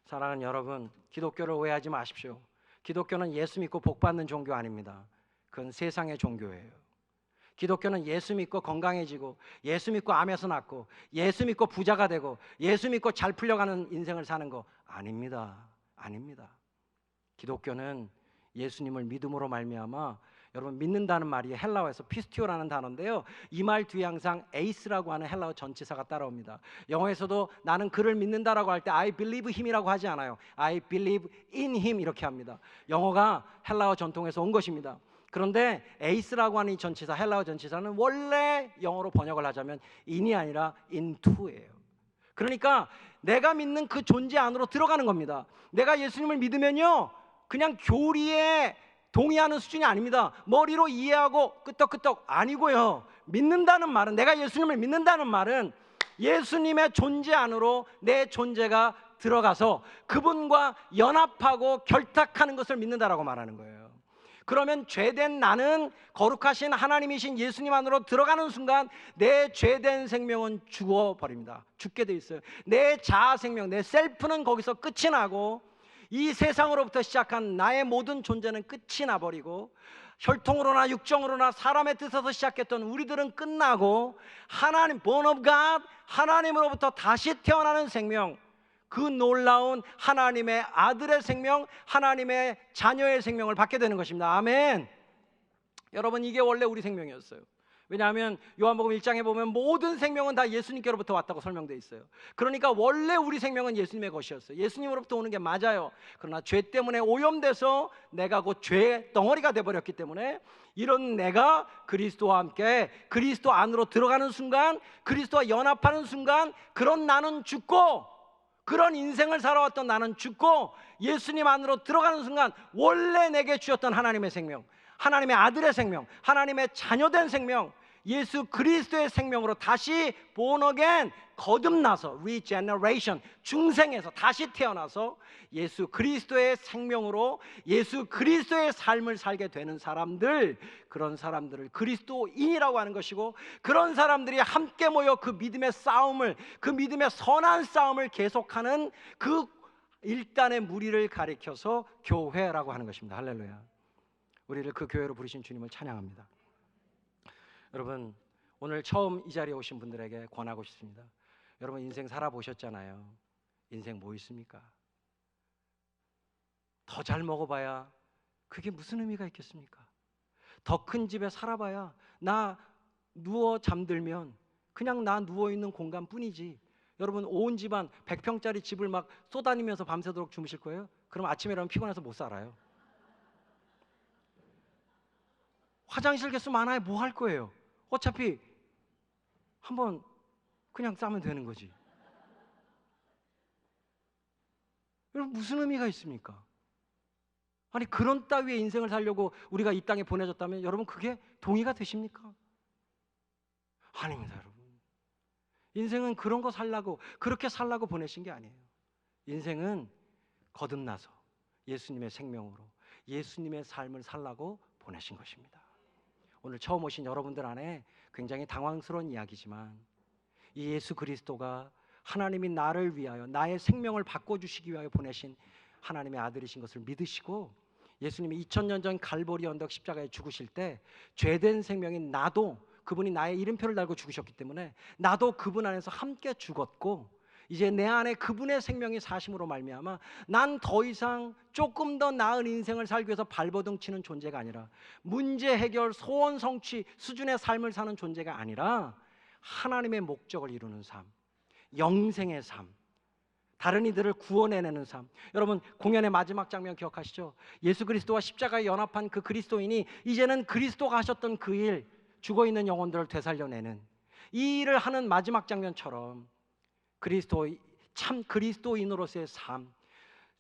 사랑하는 여러분, 기독교를 오해하지 마십시오. 기독교는 예수 믿고 복 받는 종교 아닙니다. 그건 세상의 종교예요. 기독교는 예수 믿고 건강해지고, 예수 믿고 암에서 낫고, 예수 믿고 부자가 되고, 예수 믿고 잘 풀려가는 인생을 사는 거 아닙니다. 아닙니다. 기독교는 예수님을 믿음으로 말미암아, 여러분, 믿는다는 말이 헬라어에서 피스티오라는 단어인데요, 이 말 뒤에 항상 에이스라고 하는 헬라어 전치사가 따라옵니다. 영어에서도 나는 그를 믿는다라고 할 때 I believe him이라고 하지 않아요. I believe in him 이렇게 합니다. 영어가 헬라어 전통에서 온 것입니다. 그런데 에이스라고 하는 이 전치사, 헬라어 전치사는 원래 영어로 번역을 하자면 in이 아니라 into예요. 그러니까 내가 믿는 그 존재 안으로 들어가는 겁니다. 내가 예수님을 믿으면요, 그냥 교리에 동의하는 수준이 아닙니다. 머리로 이해하고 끄떡끄떡 아니고요. 믿는다는 말은, 내가 예수님을 믿는다는 말은 예수님의 존재 안으로 내 존재가 들어가서 그분과 연합하고 결탁하는 것을 믿는다라고 말하는 거예요. 그러면 죄된 나는 거룩하신 하나님이신 예수님 안으로 들어가는 순간 내 죄된 생명은 죽어버립니다. 죽게 돼 있어요. 내 자아 생명, 내 셀프는 거기서 끝이 나고, 이 세상으로부터 시작한 나의 모든 존재는 끝이 나버리고, 혈통으로나 육정으로나 사람의 뜻에서 시작했던 우리들은 끝나고, 하나님, born of God, 하나님으로부터 다시 태어나는 생명, 그 놀라운 하나님의 아들의 생명, 하나님의 자녀의 생명을 받게 되는 것입니다. 아멘. 여러분, 이게 원래 우리 생명이었어요. 왜냐하면 요한복음 1장에 보면 모든 생명은 다 예수님께로부터 왔다고 설명되어 있어요. 그러니까 원래 우리 생명은 예수님의 것이었어요. 예수님으로부터 오는 게 맞아요. 그러나 죄 때문에 오염돼서 내가 곧 죄의 덩어리가 돼버렸기 때문에, 이런 내가 그리스도와 함께 그리스도 안으로 들어가는 순간, 그리스도와 연합하는 순간, 그런 나는 죽고, 그런 인생을 살아왔던 나는 죽고, 예수님 안으로 들어가는 순간 원래 내게 주셨던 하나님의 생명, 하나님의 아들의 생명, 하나님의 자녀된 생명, 예수 그리스도의 생명으로 다시 born again, 거듭나서 regeneration, 중생에서 다시 태어나서 예수 그리스도의 생명으로 예수 그리스도의 삶을 살게 되는 사람들, 그런 사람들을 그리스도인이라고 하는 것이고, 그런 사람들이 함께 모여 그 믿음의 싸움을, 그 믿음의 선한 싸움을 계속하는 그 일단의 무리를 가리켜서 교회라고 하는 것입니다. 할렐루야. 우리를 그 교회로 부르신 주님을 찬양합니다. 여러분, 오늘 처음 이 자리에 오신 분들에게 권하고 싶습니다. 여러분, 인생 살아보셨잖아요. 인생 뭐 있습니까? 더 잘 먹어봐야 그게 무슨 의미가 있겠습니까? 더 큰 집에 살아봐야 나 누워 잠들면 그냥 나 누워있는 공간뿐이지. 여러분, 온 집안 100평짜리 집을 막 쏘다니면서 밤새도록 주무실 거예요? 그럼 아침에 일어나면 피곤해서 못 살아요. 화장실 개수 많아야 뭐 할 거예요? 어차피 한번 그냥 싸면 되는 거지. 여러분, 무슨 의미가 있습니까? 아니 그런 따위의 인생을 살려고 우리가 이 땅에 보내졌다면 여러분 그게 동의가 되십니까? 아닙니다, 여러분. 인생은 그런 거 살라고, 그렇게 살라고 보내신 게 아니에요. 인생은 거듭나서 예수님의 생명으로 예수님의 삶을 살라고 보내신 것입니다. 오늘 처음 오신 여러분들 안에 굉장히 당황스러운 이야기지만 이 예수 그리스도가 하나님이 나를 위하여 나의 생명을 바꿔주시기 위하여 보내신 하나님의 아들이신 것을 믿으시고 예수님이 2000년 전 갈보리 언덕 십자가에 죽으실 때 죄된 생명인 나도, 그분이 나의 이름표를 달고 죽으셨기 때문에 나도 그분 안에서 함께 죽었고 이제 내 안에 그분의 생명이 사심으로 말미암아 난 더 이상 조금 더 나은 인생을 살기 위해서 발버둥 치는 존재가 아니라 문제 해결, 소원 성취 수준의 삶을 사는 존재가 아니라 하나님의 목적을 이루는 삶, 영생의 삶, 다른 이들을 구원해내는 삶. 여러분 공연의 마지막 장면 기억하시죠? 예수 그리스도와 십자가에 연합한 그 그리스도인이 이제는 그리스도가 하셨던 그 일, 죽어있는 영혼들을 되살려내는 이 일을 하는 마지막 장면처럼 참 그리스도인으로서의 삶,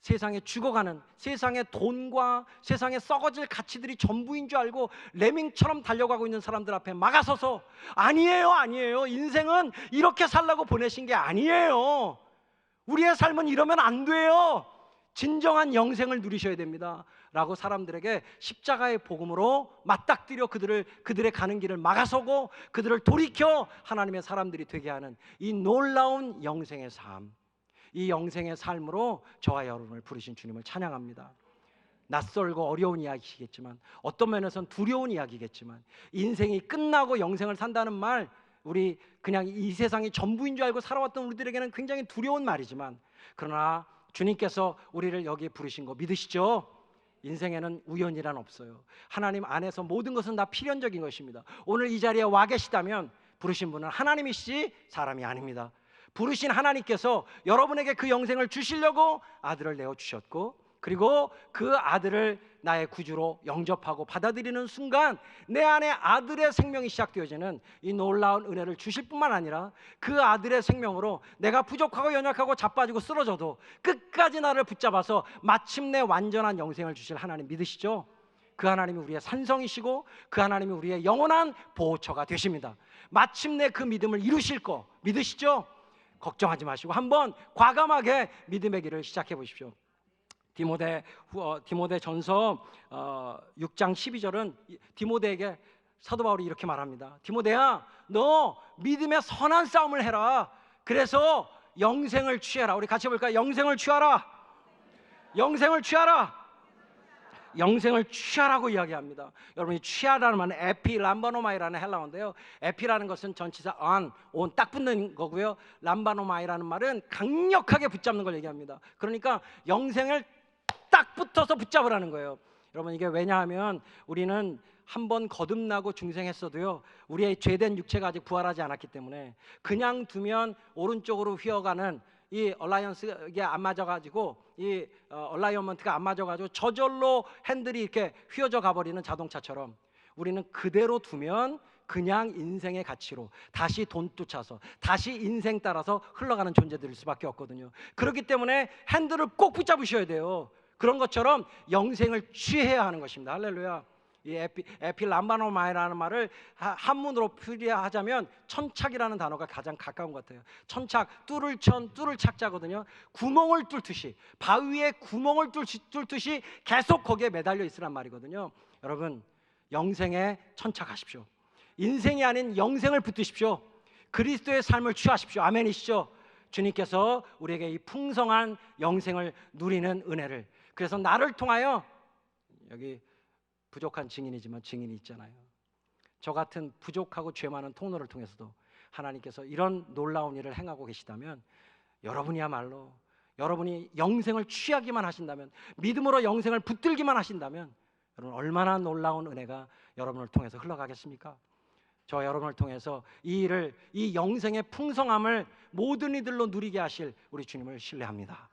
세상에 죽어가는, 세상의 돈과 세상에 썩어질 가치들이 전부인 줄 알고 레밍처럼 달려가고 있는 사람들 앞에 막아서서 아니에요, 인생은 이렇게 살라고 보내신 게 아니에요. 우리의 삶은 이러면 안 돼요. 진정한 영생을 누리셔야 됩니다 라고 사람들에게 십자가의 복음으로 맞닥뜨려 그들의 가는 길을 막아서고 그들을 돌이켜 하나님의 사람들이 되게 하는 이 놀라운 영생의 삶, 이 영생의 삶으로 저와 여러분을 부르신 주님을 찬양합니다. 낯설고 어려운 이야기시겠지만 어떤 면에서는 두려운 이야기겠지만 인생이 끝나고 영생을 산다는 말, 우리 그냥 이 세상이 전부인 줄 알고 살아왔던 우리들에게는 굉장히 두려운 말이지만 그러나 주님께서 우리를 여기에 부르신 거 믿으시죠? 인생에는 우연이란 없어요. 하나님 안에서 모든 것은 다 필연적인 것입니다. 오늘 이 자리에 와 계시다면 부르신 분은 하나님이시지 사람이 아닙니다. 부르신 하나님께서 여러분에게 그 영생을 주시려고 아들을 내어주셨고 그리고 그 아들을 나의 구주로 영접하고 받아들이는 순간 내 안에 아들의 생명이 시작되어지는 이 놀라운 은혜를 주실 뿐만 아니라 그 아들의 생명으로 내가 부족하고 연약하고 자빠지고 쓰러져도 끝까지 나를 붙잡아서 마침내 완전한 영생을 주실 하나님 믿으시죠? 그 하나님이 우리의 산성이시고 그 하나님이 우리의 영원한 보호처가 되십니다. 마침내 그 믿음을 이루실 거 믿으시죠? 걱정하지 마시고 한번 과감하게 믿음의 길을 시작해 보십시오. 디모데전서 6장 12절은 디모데에게 사도 바울이 이렇게 말합니다. 디모데야, 너 믿음의 선한 싸움을 해라. 그래서 영생을 취하라. 우리 같이 볼까요? 영생을 취하라. 영생을 취하라. 영생을 취하라고 이야기합니다. 여러분이 취하라는 말은 에피 람바노마이라는 헬라어인데요. 에피라는 것은 전치사 온 딱 붙는 거고요. 람바노마이라는 말은 강력하게 붙잡는 걸 얘기합니다. 그러니까 영생을 딱 붙어서 붙잡으라는 거예요. 여러분 이게 왜냐하면 우리는 한번 거듭나고 중생했어도요 우리의 죄된 육체가 아직 부활하지 않았기 때문에 그냥 두면 오른쪽으로 휘어가는 이 얼라이언스가 안 맞아가지고 이 얼라이언먼트가 안 맞아가지고 저절로 핸들이 이렇게 휘어져 가버리는 자동차처럼 우리는 그대로 두면 그냥 인생의 가치로 다시 돈 쫓아서 다시 인생 따라서 흘러가는 존재들일 수밖에 없거든요. 그렇기 때문에 핸들을 꼭 붙잡으셔야 돼요. 그런 것처럼 영생을 취해야 하는 것입니다. 할렐루야. 이 에피 람바노마이라는 말을 한문으로 풀이하자면 천착이라는 단어가 가장 가까운 것 같아요. 천착, 뚫을 착자거든요. 구멍을 뚫듯이, 바위에 구멍을 뚫듯이 계속 거기에 매달려 있으란 말이거든요. 여러분 영생에 천착하십시오. 인생이 아닌 영생을 붙드십시오. 그리스도의 삶을 취하십시오. 아멘이시죠? 주님께서 우리에게 이 풍성한 영생을 누리는 은혜를, 그래서 나를 통하여, 여기 부족한 증인이지만 증인이 있잖아요. 저 같은 부족하고 죄 많은 통로를 통해서도 하나님께서 이런 놀라운 일을 행하고 계시다면 여러분이야말로 여러분이 영생을 취하기만 하신다면, 믿음으로 영생을 붙들기만 하신다면 여러분 얼마나 놀라운 은혜가 여러분을 통해서 흘러가겠습니까? 저와 여러분을 통해서 이 일을, 이 영생의 풍성함을 모든 이들로 누리게 하실 우리 주님을 신뢰합니다.